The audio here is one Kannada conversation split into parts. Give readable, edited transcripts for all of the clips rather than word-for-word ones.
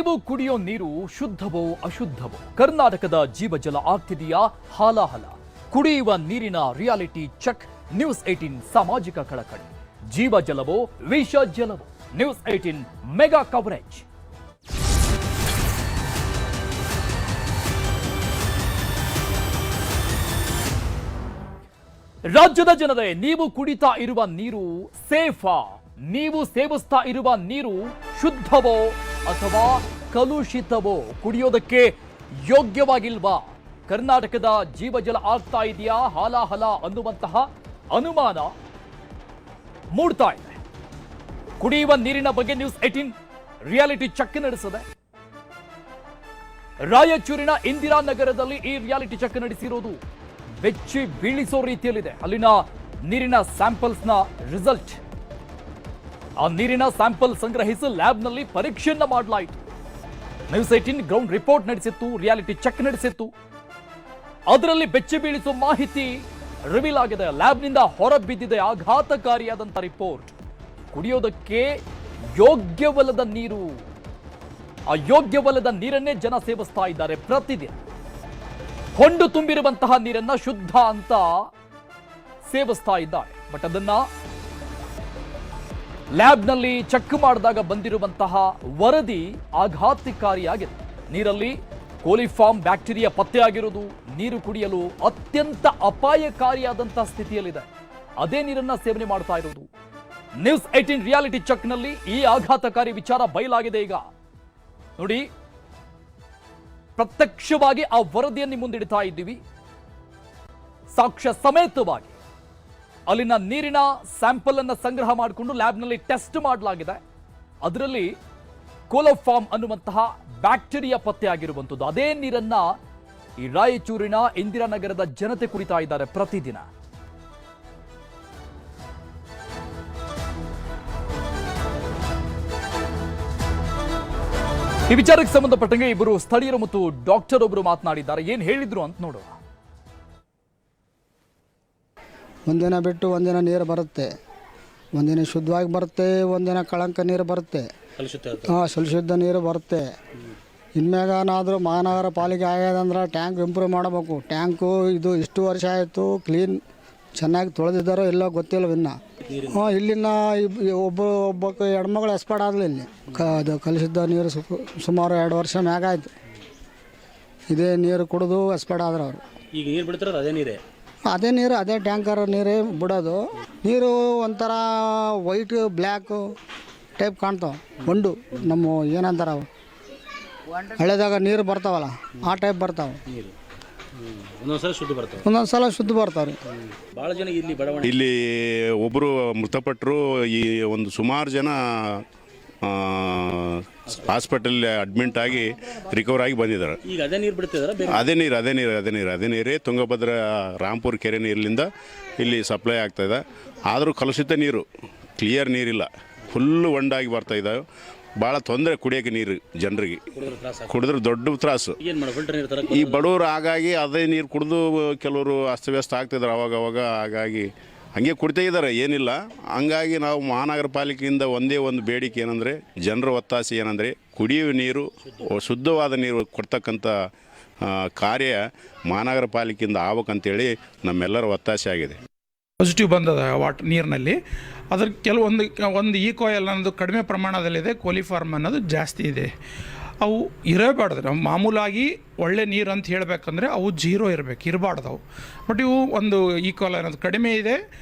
ನೀವು ಕುಡಿಯೋ ನೀರು ಶುದ್ಧವೋ ಅಶುದ್ಧವೋ ಕರ್ನಾಟಕದ ಜೀವಜಲ ಆಗ್ತಿದೆಯಾ ಹಾಲಾಹಲ ಕುಡಿಯುವ ನೀರಿನ ರಿಯಾಲಿಟಿ ಚೆಕ್ ನ್ಯೂಸ್ 18 ಸಾಮಾಜಿಕ ಕಳಕಳಿ ಜೀವಜಲವೋ ವಿಷ ಜಲವೋ ನ್ಯೂಸ್ 18 ಮೆಗಾ ಕವರೇಜ್ ರಾಜ್ಯದ ಜನರೇ ನೀವು ಕುಡಿತಾ ಇರುವ ನೀರು ಸೇಫಾ ನೀವು ಸೇವಿಸ್ತಾ ಇರುವ ನೀರು ಶುದ್ಧವೋ ಅಥವಾ ಕಲುಷಿತವೋ ಕುಡಿಯೋದಕ್ಕೆ ಯೋಗ್ಯವಾಗಿಲ್ವಾ ಕರ್ನಾಟಕದ ಜೀವಜಲ ಆಗ್ತಾ ಇದೆಯಾ ಹಾಲಾಹಲ ಅನ್ನುವಂತಹ ಅನುಮಾನ ಮೂಡ್ತಾ ಇದೆ ಕುಡಿಯುವ ನೀರಿನ ಬಗ್ಗೆ ನ್ಯೂಸ್ 18 ರಿಯಾಲಿಟಿ ಚೆಕ್ ನಡೆಸಿದೆ ರಾಯಚೂರಿನ ಇಂದಿರಾನಗರದಲ್ಲಿ ಈ ರಿಯಾಲಿಟಿ ಚೆಕ್ ನಡೆಸಿರೋದು ಬೆಚ್ಚಿ ಬೀಳಿಸೋ ರೀತಿಯಲ್ಲಿದೆ ಅಲ್ಲಿನ ನೀರಿನ ಸ್ಯಾಂಪಲ್ಸ್ನ ರಿಸಲ್ಟ್ ಆ ನೀರಿನ ಸ್ಯಾಂಪಲ್ ಸಂಗ್ರಹಿಸಿ ಲ್ಯಾಬ್ನಲ್ಲಿ ಪರೀಕ್ಷೆಯನ್ನ ಮಾಡಲಾಯಿತು ನ್ಯೂಸ್ 18 ಗ್ರೌಂಡ್ ರಿಪೋರ್ಟ್ ನಡೆಸಿತ್ತು ರಿಯಾಲಿಟಿ ಚೆಕ್ ನಡೆಸಿತ್ತು ಅದರಲ್ಲಿ ಬೆಚ್ಚಿ ಬೀಳಿಸೋ ಮಾಹಿತಿ ರಿವೀಲ್ ಆಗಿದೆ ಲ್ಯಾಬ್ನಿಂದ ಹೊರಬಿದ್ದಿದೆ ಆಘಾತಕಾರಿಯಾದಂಥ ರಿಪೋರ್ಟ್ ಕುಡಿಯೋದಕ್ಕೆ ಯೋಗ್ಯವಲ್ಲದ ನೀರು ಅಯೋಗ್ಯವಲ್ಲದ ನೀರನ್ನೇ ಜನ ಸೇವಿಸ್ತಾ ಇದ್ದಾರೆ ಪ್ರತಿದಿನ ಹೊಂಡು ತುಂಬಿರುವಂತಹ ನೀರನ್ನ ಶುದ್ಧ ಅಂತ ಸೇವಿಸ್ತಾ ಇದ್ದಾರೆ ಬಟ್ ಅದನ್ನ ಲ್ಯಾಬ್ನಲ್ಲಿ ಚೆಕ್ ಮಾಡಿದಾಗ ಬಂದಿರುವಂತಹ ವರದಿ ಆಘಾತಕಾರಿಯಾಗಿದೆ ನೀರಲ್ಲಿ ಕೋಲಿಫಾರ್ಮ್ ಬ್ಯಾಕ್ಟೀರಿಯಾ ಪತ್ತೆಯಾಗಿರುವುದು ನೀರು ಕುಡಿಯಲು ಅತ್ಯಂತ ಅಪಾಯಕಾರಿಯಾದಂತಹ ಸ್ಥಿತಿಯಲ್ಲಿದೆ ಅದೇ ನೀರನ್ನ ಸೇವನೆ ಮಾಡ್ತಾ ಇರೋದು ನ್ಯೂಸ್ 18 ರಿಯಾಲಿಟಿ ಚೆಕ್ನಲ್ಲಿ ಈ ಆಘಾತಕಾರಿ ವಿಚಾರ ಬಯಲಾಗಿದೆ ಈಗ ನೋಡಿ ಪ್ರತ್ಯಕ್ಷವಾಗಿ ಆ ವರದಿಯನ್ನು ಮುಂದಿಡ್ತಾ ಇದ್ದೀವಿ ಸಾಕ್ಷ್ಯ ಸಮೇತವಾಗಿ ಅಲ್ಲಿನ ನೀರಿನ ಸ್ಯಾಂಪಲ್ ಅನ್ನು ಸಂಗ್ರಹ ಮಾಡಿಕೊಂಡು ಲ್ಯಾಬ್ನಲ್ಲಿ ಟೆಸ್ಟ್ ಮಾಡಲಾಗಿದೆ ಅದರಲ್ಲಿ ಕೋಲಿಫಾರ್ಮ್ ಅನ್ನುವಂತಹ ಬ್ಯಾಕ್ಟೀರಿಯಾ ಪತ್ತೆಯಾಗಿರುವಂಥದ್ದು ಅದೇ ನೀರನ್ನ ಈ ರಾಯಚೂರಿನ ಇಂದಿರಾನಗರದ ಜನತೆ ಕುಡಿತಾ ಇದ್ದಾರೆ ಪ್ರತಿದಿನ ಈ ವಿಚಾರಕ್ಕೆ ಸಂಬಂಧಪಟ್ಟಂಗೆ ಇಬ್ಬರು ಸ್ಥಳೀಯರು ಮತ್ತು ಡಾಕ್ಟರ್ ಒಬ್ಬರು ಮಾತನಾಡಿದ್ದಾರೆ ಏನ್ ಹೇಳಿದ್ರು ಅಂತ ನೋಡುವ ಒಂದಿನ ಬಿಟ್ಟು ಒಂದಿನ ನೀರು ಬರುತ್ತೆ ಒಂದಿನ ಶುದ್ಧವಾಗಿ ಬರುತ್ತೆ ಒಂದಿನ ಕಳಂಕ ನೀರು ಬರುತ್ತೆ ಶುದ್ಧ ನೀರು ಬರುತ್ತೆ ಇನ್ಮ್ಯಾಗನಾದರೂ ಮಹಾನಗರ ಪಾಲಿಕೆ ಆಗ್ಯದಂದ್ರೆ ಟ್ಯಾಂಕ್ ಇಂಪ್ರೂವ್ ಮಾಡಬೇಕು ಟ್ಯಾಂಕು ಇದು ಇಷ್ಟು ವರ್ಷ ಆಯಿತು ಕ್ಲೀನ್ ಚೆನ್ನಾಗಿ ತೊಳೆದಿದ್ದಾರೋ ಎಲ್ಲೋ ಗೊತ್ತಿಲ್ಲ ಇನ್ನು ಇಲ್ಲಿನ ಒಬ್ಬ ಹೆಣ್ಮಗಳು ಎಕ್ಸ್ಪರ್ಟ್ ಆದಳು ಇಲ್ಲಿ ಅದು ಕಲುಷಿತ ನೀರು ಸುಮಾರು 2 ವರ್ಷ ಮ್ಯಾಗ ಆಯಿತು ಇದೇ ನೀರು ಕುಡಿದು ಎಕ್ಸ್ಪರ್ಟ್ ಆದ್ರೆ ಅವರು ಈಗ ನೀರು ಬಿಡ್ತಾರ ಅದೇ ನೀರು ಅದೇ ಟ್ಯಾಂಕರ್ ನೀರೇ ಬಿಡೋದು ನೀರು ಒಂಥರ ವೈಟ್ ಬ್ಲ್ಯಾಕು ಟೈಪ್ ಕಾಣ್ತಾವೆ ಹೊಂಡು ನಮ್ಮ ಏನಂತಾರ ಅವು ಹಳೆದಾಗ ನೀರು ಬರ್ತಾವಲ್ಲ ಆ ಟೈಪ್ ಬರ್ತಾವೆ ಒಂದೊಂದು ಸಲ ಶುದ್ಧ ಬರ್ತಾವೆ ಭಾಳ ಜನ ಇಲ್ಲಿ ಒಬ್ಬರು ಮೃತಪಟ್ಟರು ಈ ಒಂದು ಸುಮಾರು ಜನ ಹಾಸ್ಪಿಟಲ್ ಅಡ್ಮಿಂಟ್ ಆಗಿ ರಿಕವರ್ ಆಗಿ ಬಂದಿದ್ದಾರೆ ಈಗ ಅದೇ ನೀರು ಬಿಡ್ತಿದ್ದಾರೆ ಅದೇ ನೀರೇ ತುಂಗಭದ್ರ ರಾಂಪುರ ಕೆರೆ ನೀರಿನಿಂದ ಇಲ್ಲಿ ಸಪ್ಲೈ ಆಗ್ತಾಯಿದೆ ಆದರೂ ಕಲುಷಿತ ನೀರು ಕ್ಲಿಯರ್ ನೀರಿಲ್ಲ ಫುಲ್ಲು ಒಂಡಾಗಿ ಬರ್ತಾ ಇದ್ದಾವೆ ಭಾಳ ತೊಂದರೆ ಕುಡಿಯೋಕೆ ನೀರು ಜನರಿಗೆ ಕುಡಿದ್ರೆ ದೊಡ್ಡ ತ್ರಾಸು ಈ ಬಡವರು ಹಾಗಾಗಿ ಅದೇ ನೀರು ಕುಡಿದು ಕೆಲವರು ಅಸ್ತವ್ಯಸ್ತ ಆಗ್ತಿದ್ದಾರೆ ಅವಾಗ ಹಾಗಾಗಿ ಹಾಗೆ ಕುಡಿತಾ ಇದ್ದಾರೆ ಏನಿಲ್ಲ ಹಂಗಾಗಿ ನಾವು ಮಹಾನಗರ ಪಾಲಿಕೆಯಿಂದ ಒಂದೇ ಒಂದು ಬೇಡಿಕೆ ಏನಂದರೆ ಜನರ ಒತ್ತಾಸೆ ಏನಂದರೆ ಕುಡಿಯುವ ನೀರು ಶುದ್ಧವಾದ ನೀರು ಕೊಡ್ತಕ್ಕಂಥ ಕಾರ್ಯ ಮಹಾನಗರ ಪಾಲಿಕೆಯಿಂದ ಆಗ್ಬೇಕಂತೇಳಿ ನಮ್ಮೆಲ್ಲರ ಒತ್ತಾಸೆ ಆಗಿದೆ ಪಾಸಿಟಿವ್ ಬಂದದ ನೀರಿನಲ್ಲಿ ಅದ್ರ ಒಂದು ಈಕೋಯಲ್ ಅನ್ನೋದು ಕಡಿಮೆ ಪ್ರಮಾಣದಲ್ಲಿದೆ ಕೋಲಿಫಾರ್ಮ್ ಅನ್ನೋದು ಜಾಸ್ತಿ ಇದೆ ಅವು ಇರಬಾರ್ದು ನಾವು ಮಾಮೂಲಾಗಿ ಒಳ್ಳೆ ನೀರು ಅಂತ ಹೇಳಬೇಕಂದ್ರೆ ಅವು ಜೀರೋ ಇರಬಾರ್ದು ಅವು ಬಟ್ ಇವು ಒಂದು ಈಕ್ವಲ್ ಅನ್ನೋದು ಕಡಿಮೆ ಇದೆ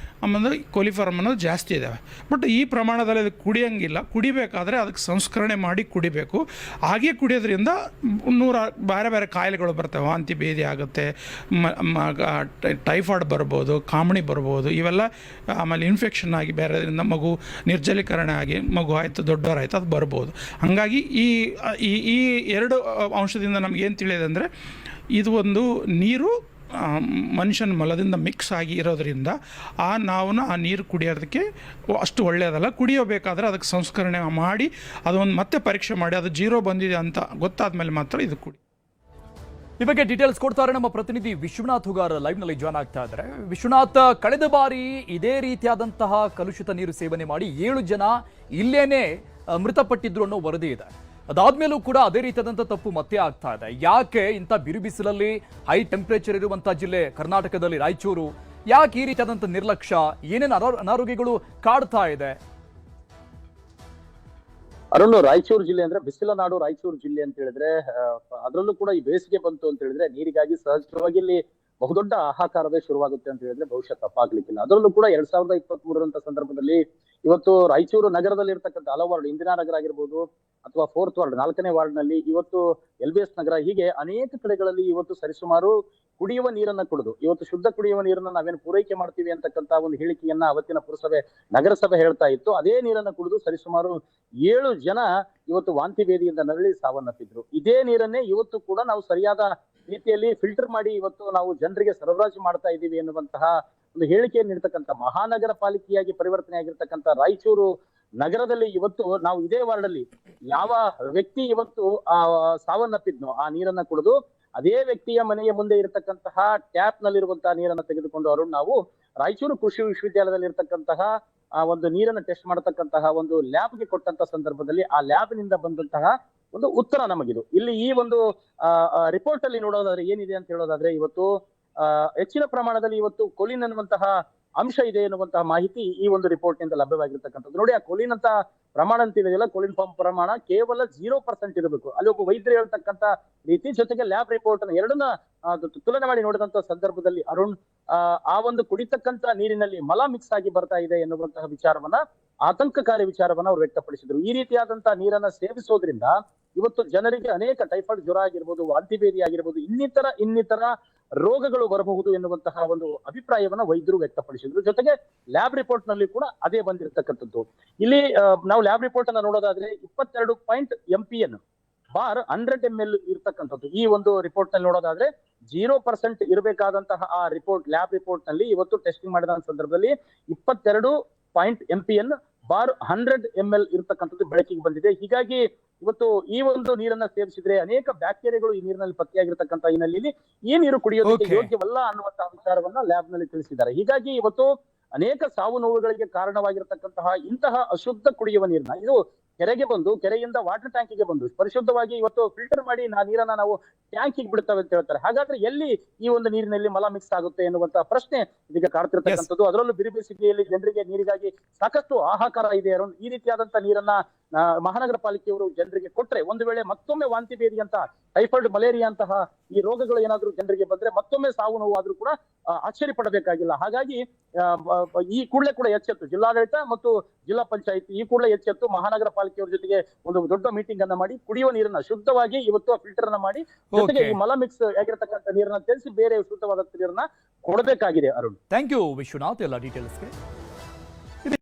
ಆಮೇಲೆ ಕೋಲಿಫಾರ್ಮ್ ಅನ್ನೋದು ಜಾಸ್ತಿ ಇದ್ದಾವೆ ಬಟ್ ಈ ಪ್ರಮಾಣದಲ್ಲಿ ಅದು ಕುಡಿಯೋಂಗಿಲ್ಲ ಕುಡಿಬೇಕಾದ್ರೆ ಅದಕ್ಕೆ ಸಂಸ್ಕರಣೆ ಮಾಡಿ ಕುಡಿಬೇಕು ಹಾಗೆ ಕುಡಿಯೋದ್ರಿಂದ ಬೇರೆ ಬೇರೆ ಕಾಯಿಲೆಗಳು ಬರ್ತವೆ ವಾಂತಿ ಭೇದಿ ಆಗುತ್ತೆ ಟೈಫಾಯ್ಡ್ ಬರ್ಬೋದು ಕಾಮಣಿ ಬರ್ಬೋದು ಇವೆಲ್ಲ ಆಮೇಲೆ ಇನ್ಫೆಕ್ಷನ್ ಆಗಿ ಬೇರೆದ್ರಿಂದ ಮಗು ನಿರ್ಜಲೀಕರಣ ಆಗಿ ಮಗು ಆಯಿತು ದೊಡ್ಡವರಾಯಿತು ಅದು ಬರ್ಬೋದು ಹಾಗಾಗಿ ಈ ಎರಡು ಅಂಶದಿಂದ ನಮಗೇನು ತಿಳಿದಿದೆ ಅಂದರೆ ಇದು ಒಂದು ನೀರು ಮನುಷ್ಯನ ಮಲದಿಂದ ಮಿಕ್ಸ್ ಆಗಿ ಇರೋದ್ರಿಂದ ನಾವು ಆ ನೀರು ಕುಡಿಯೋದಕ್ಕೆ ಅಷ್ಟು ಒಳ್ಳೆಯದಲ್ಲ ಕುಡಿಯಬೇಕಾದ್ರೆ ಅದಕ್ಕೆ ಸಂಸ್ಕರಣೆ ಮಾಡಿ ಅದೊಂದು ಮತ್ತೆ ಪರೀಕ್ಷೆ ಮಾಡಿ ಅದು ಜೀರೋ ಬಂದಿದೆ ಅಂತ ಗೊತ್ತಾದ ಮೇಲೆ ಮಾತ್ರ ಇದು ಕುಡಿ ಈ ಬಗ್ಗೆ ಡೀಟೇಲ್ಸ್ ಕೊಡ್ತಾರೆ ನಮ್ಮ ಪ್ರತಿನಿಧಿ ವಿಶ್ವನಾಥ್ ಹುಗಾರ್ ಲೈವ್ನಲ್ಲಿ ಜಾಯ್ನ್ ಆಗ್ತಾ ಇದ್ದಾರೆ ವಿಶ್ವನಾಥ್ ಕಳೆದ ಬಾರಿ ಇದೇ ರೀತಿಯಾದಂತಹ ಕಲುಷಿತ ನೀರು ಸೇವನೆ ಮಾಡಿ 7 ಜನ ಇಲ್ಲೇನೆ ಮೃತಪಟ್ಟಿದ್ರು ಅನ್ನೋ ವರದಿ ಇದೆ ಅದಾದ್ಮೇಲೂ ಕೂಡ ಅದೇ ರೀತಿಯಾದಂಥ ತಪ್ಪು ಮತ್ತೆ ಆಗ್ತಾ ಇದೆ. ಯಾಕೆ ಇಂಥ ಬಿರುಬಿಸಿಲಲ್ಲಿ ಹೈ ಟೆಂಪರೇಚರ್ ಇರುವಂಥ ಜಿಲ್ಲೆ ಕರ್ನಾಟಕದಲ್ಲಿ ರಾಯಚೂರು, ಯಾಕೆ ಈ ರೀತಿಯಾದಂಥ ನಿರ್ಲಕ್ಷ್ಯ, ಏನೇನು ಅನಾರೋಗ್ಯಗಳು ಕಾಡ್ತಾ ಇದೆ? ಅರುಣ್, ರಾಯಚೂರು ಜಿಲ್ಲೆ ಅಂದ್ರೆ ಬಿಸಿಲ ನಾಡು ರಾಯಚೂರು ಜಿಲ್ಲೆ ಅಂತ ಹೇಳಿದ್ರೆ, ಅದರಲ್ಲೂ ಕೂಡ ಈ ಬೇಸಿಗೆ ಬಂತು ಅಂತ ಹೇಳಿದ್ರೆ ನೀರಿಗಾಗಿ ಸಹಜವಾಗಿ ಇಲ್ಲಿ ಬಹುದೊಡ್ಡ ಹಾಹಾಕಾರವೇ ಶುರುವಾಗುತ್ತೆ ಅಂತ ಹೇಳಿದ್ರೆ ಬಹುಶಃ ತಪ್ಪಾಗ್ಲಿಕ್ಕಿಲ್ಲ. ಅದರಲ್ಲೂ ಕೂಡ 2023 ಸಂದರ್ಭದಲ್ಲಿ ಇವತ್ತು ರಾಯಚೂರು ನಗರದಲ್ಲಿ ಇರ್ತಕ್ಕಂಥ ಹಲವು ವಾರ್ಡ್, ಇಂದಿರಾ ನಗರ ಆಗಿರ್ಬೋದು ಅಥವಾ 4th ವಾರ್ಡ್ 4ನೇ ವಾರ್ಡ್ ನಲ್ಲಿ, ಇವತ್ತು LBS ನಗರ, ಹೀಗೆ ಅನೇಕ ಕಡೆಗಳಲ್ಲಿ ಇವತ್ತು ಸರಿಸುಮಾರು ಕುಡಿಯುವ ನೀರನ್ನ ಕುಡಿದು, ಇವತ್ತು ಶುದ್ಧ ಕುಡಿಯುವ ನೀರನ್ನ ನಾವೇನು ಪೂರೈಕೆ ಮಾಡ್ತೀವಿ ಅಂತಕ್ಕಂತ ಒಂದು ಹೇಳಿಕೆಯನ್ನ ಅವತ್ತಿನ ಪುರಸಭೆ ನಗರಸಭೆ ಹೇಳ್ತಾ ಇತ್ತು. ಅದೇ ನೀರನ್ನ ಕುಡಿದು ಸರಿಸುಮಾರು 7 ಜನ ಇವತ್ತು ವಾಂತಿ ಭೇದಿಯಿಂದ ನರಳಿ ಸಾವನ್ನಪ್ಪಿದ್ರು. ಇದೇ ನೀರನ್ನೇ ಇವತ್ತು ಕೂಡ ನಾವು ಸರಿಯಾದ ರೀತಿಯಲ್ಲಿ ಫಿಲ್ಟರ್ ಮಾಡಿ ಇವತ್ತು ನಾವು ಜನರಿಗೆ ಸರಬರಾಜು ಮಾಡ್ತಾ ಇದ್ದೀವಿ ಎನ್ನುವಂತಹ ಒಂದು ಹೇಳಿಕೆಯನ್ನು ನೀಡ್ತಕ್ಕಂಥ ಮಹಾನಗರ ಪಾಲಿಕೆಯಾಗಿ ಪರಿವರ್ತನೆ ಆಗಿರ್ತಕ್ಕಂಥ ರಾಯಚೂರು ನಗರದಲ್ಲಿ ಇವತ್ತು ನಾವು ಇದೇ ವಾರ್ಡ್ ಅಲ್ಲಿ ಯಾವ ವ್ಯಕ್ತಿ ಇವತ್ತು ಸಾವನ್ನಪ್ಪಿದ್ನೋ ಆ ನೀರನ್ನ ಕುಡಿದು ಅದೇ ವ್ಯಕ್ತಿಯ ಮನೆಯ ಮುಂದೆ ಇರತಕ್ಕಂತಹ ಟ್ಯಾಪ್ ನಲ್ಲಿರುವಂತಹ ನೀರನ್ನ ತೆಗೆದುಕೊಂಡು ಅವರು ನಾವು ರಾಯಚೂರು ಕೃಷಿ ವಿಶ್ವವಿದ್ಯಾಲಯದಲ್ಲಿ ಇರತಕ್ಕಂತಹ ಒಂದು ನೀರನ್ನ ಟೆಸ್ಟ್ ಮಾಡತಕ್ಕಂತಹ ಒಂದು ಲ್ಯಾಬ್ಗೆ ಕೊಟ್ಟಂತ ಸಂದರ್ಭದಲ್ಲಿ ಆ ಲ್ಯಾಬ್ ನಿಂದ ಬಂದಂತಹ ಒಂದು ಉತ್ತರ ನಮಗಿದು. ಇಲ್ಲಿ ಈ ಒಂದು ರಿಪೋರ್ಟ್ ಅಲ್ಲಿ ನೋಡೋದಾದ್ರೆ ಏನಿದೆ ಅಂತ ಹೇಳೋದಾದ್ರೆ, ಇವತ್ತು ಹೆಚ್ಚಿನ ಪ್ರಮಾಣದಲ್ಲಿ ಇವತ್ತು ಕೊಲಿನ್ ಅನ್ನುವಂತಹ ಅಂಶ ಇದೆ ಎನ್ನುವಂತಹ ಮಾಹಿತಿ ಈ ಒಂದು ರಿಪೋರ್ಟ್ ನಿಂದ ಲಭ್ಯವಾಗಿರ್ತಕ್ಕಂಥದ್ದು. ನೋಡಿ, ಆ ಕೊಲಿನ್ ಅಂತ ಪ್ರಮಾಣ ಅಂತ ಇದೆಯಲ್ಲ, ಕೊಲಿನ್ ಫಾರ್ಮ್ ಪ್ರಮಾಣ ಕೇವಲ 0% ಇರಬೇಕು. ಅಲ್ಲಿ ಒಬ್ಬ ವೈದ್ಯರು ಹೇಳ್ತಕ್ಕಂಥ ರೀತಿ ಜೊತೆಗೆ ಲ್ಯಾಬ್ ರಿಪೋರ್ಟ್ ಅನ್ನು ಎರಡನ್ನ ತುಲನೆ ಮಾಡಿ ನೋಡಿದಂತ ಸಂದರ್ಭದಲ್ಲಿ ಅರುಣ್, ಆ ಒಂದು ಕುಡಿತಕ್ಕಂತ ನೀರಿನಲ್ಲಿ ಮಲ ಮಿಕ್ಸ್ ಆಗಿ ಬರ್ತಾ ಇದೆ ಎನ್ನುವಂತಹ ವಿಚಾರವನ್ನ, ಆತಂಕಕಾರಿ ವಿಚಾರವನ್ನ ಅವರು ವ್ಯಕ್ತಪಡಿಸಿದ್ರು. ಈ ರೀತಿಯಾದಂತಹ ನೀರನ್ನ ಸೇವಿಸೋದ್ರಿಂದ ಇವತ್ತು ಜನರಿಗೆ ಅನೇಕ ಟೈಫಾಯ್ಡ್ ಜ್ವರ ಆಗಿರ್ಬೋದು, ವಾಂತಿ ಭೇದಿ ಆಗಿರ್ಬೋದು, ಇನ್ನಿತರ ರೋಗಗಳು ಬರಬಹುದು ಎನ್ನುವಂತಹ ಒಂದು ಅಭಿಪ್ರಾಯವನ್ನ ವೈದ್ಯರು ವ್ಯಕ್ತಪಡಿಸಿದ್ರು. ಜೊತೆಗೆ ಲ್ಯಾಬ್ ರಿಪೋರ್ಟ್ ನಲ್ಲಿ ಕೂಡ ಅದೇ ಬಂದಿರತಕ್ಕಂಥದ್ದು. ಇಲ್ಲಿ ನಾವು ಲ್ಯಾಬ್ ರಿಪೋರ್ಟ್ ಅನ್ನ ನೋಡೋದಾದ್ರೆ 22 MPN ಬಾರ್ 100 ml ಇರ್ತಕ್ಕಂಥದ್ದು. ಈ ಒಂದು ರಿಪೋರ್ಟ್ ನಲ್ಲಿ ನೋಡೋದಾದ್ರೆ 0% ಇರಬೇಕಾದಂತಹ ಆ ರಿಪೋರ್ಟ್, ಲ್ಯಾಬ್ ರಿಪೋರ್ಟ್ ನಲ್ಲಿ ಇವತ್ತು ಟೆಸ್ಟಿಂಗ್ ಮಾಡಿದ ಸಂದರ್ಭದಲ್ಲಿ 22 MPN ಬಾರ್ 100 ml ಇರತಕ್ಕಂಥದ್ದು ಬೆಳಕಿಗೆ ಬಂದಿದೆ. ಹೀಗಾಗಿ ಇವತ್ತು ಈ ಒಂದು ನೀರನ್ನ ಸೇವಿಸಿದ್ರೆ ಅನೇಕ ಬ್ಯಾಕ್ಟೀರಿಯಾಗಳು ಈ ನೀರಿನಲ್ಲಿ ಪತ್ತೆಯಾಗಿರ್ತಕ್ಕಂಥ ಹಿನ್ನೆಲೆಯಲ್ಲಿ ಈ ನೀರು ಕುಡಿಯೋದಕ್ಕೆ ಯೋಗ್ಯವಲ್ಲ ಅನ್ನುವಂತಹ ವಿಚಾರವನ್ನ ಲ್ಯಾಬ್ ನಲ್ಲಿ ತಿಳಿಸಿದ್ದಾರೆ. ಹೀಗಾಗಿ ಇವತ್ತು ಅನೇಕ ಸಾವು ನೋವುಗಳಿಗೆ ಕಾರಣವಾಗಿರ್ತಕ್ಕಂತಹ ಇಂತಹ ಅಶುದ್ಧ ಕುಡಿಯುವ ನೀರನ್ನ ಇದು ಕೆರೆಗೆ ಬಂದು, ಕೆರೆಯಿಂದ ವಾಟರ್ ಟ್ಯಾಂಕಿಗೆ ಬಂದು ಪರಿಶುದ್ಧವಾಗಿ ಇವತ್ತು ಫಿಲ್ಟರ್ ಮಾಡಿ ನೀರನ್ನ ನಾವು ಟ್ಯಾಂಕಿಗೆ ಬಿಡ್ತೇವೆ ಅಂತ ಹೇಳ್ತಾರೆ. ಹಾಗಾದ್ರೆ ಎಲ್ಲಿ ಈ ಒಂದು ನೀರಿನಲ್ಲಿ ಮಲ ಮಿಕ್ಸ್ ಆಗುತ್ತೆ ಎನ್ನುವಂತಹ ಪ್ರಶ್ನೆ ಇದೀಗ ಕಾಡ್ತಿರ್ತಕ್ಕಂಥದ್ದು. ಅದರಲ್ಲೂ ಬಿರುಬೇಸಿಗೆಯಲ್ಲಿ ಜನರಿಗೆ ನೀರಿಗಾಗಿ ಸಾಕಷ್ಟು ಹಾಹಾಕಾರ ಇದೆ. ಈ ರೀತಿಯಾದಂತಹ ನೀರನ್ನ ಮಹಾನಗರ ಪಾಲಿಕೆಯವರು ಜನರಿಗೆ ಕೊಟ್ರೆ ಒಂದು ವೇಳೆ ಮತ್ತೊಮ್ಮೆ ವಾಂತಿ ಭೇದಿ ಅಂತ, ಟೈಫಾಯ್ಡ್, ಮಲೇರಿಯಾ ಅಂತಹ ಈ ರೋಗಗಳು ಏನಾದ್ರೂ ಜನರಿಗೆ ಬಂದ್ರೆ ಮತ್ತೊಮ್ಮೆ ಸಾವು ನೋವು ಆದ್ರೂ ಕೂಡ ಆಶ್ಚರ್ಯ ಪಡಬೇಕಾಗಿಲ್ಲ. ಹಾಗಾಗಿ ಈ ಕೂಡಲೇ ಕೂಡ ಎಚ್ಚೆತ್ತು ಜಿಲ್ಲಾಡಳಿತ ಮತ್ತು ಜಿಲ್ಲಾ ಪಂಚಾಯತ್ ಈ ಕೂಡಲೇ ಎಚ್ಚೆತ್ತು ಮಹಾನಗರ ಪಾಲಿಕೆಯವರ ಜೊತೆಗೆ ಒಂದು ದೊಡ್ಡ ಮೀಟಿಂಗ್ ಅನ್ನ ಮಾಡಿ ಕುಡಿಯುವ ನೀರನ್ನ ಶುದ್ಧವಾಗಿ ಇವತ್ತು ಫಿಲ್ಟರ್ ಅನ್ನ ಮಾಡಿ, ಜೊತೆಗೆ ಈ ಮಲ ಮಿಕ್ಸ್ ಆಗಿರತಕ್ಕಂಥ ನೀರನ್ನ ತೆಗೆಸಿ ಬೇರೆ ಶುದ್ಧವಾದ ನೀರನ್ನ ಕೊಡಬೇಕಾಗಿದೆ. ಅರುಣ್, ಥ್ಯಾಂಕ್ ಯು ವಿಶ್ವನಾಥ್ ಎಲ್ಲ ಡೀಟೇಲ್ಸ್ಗೆ.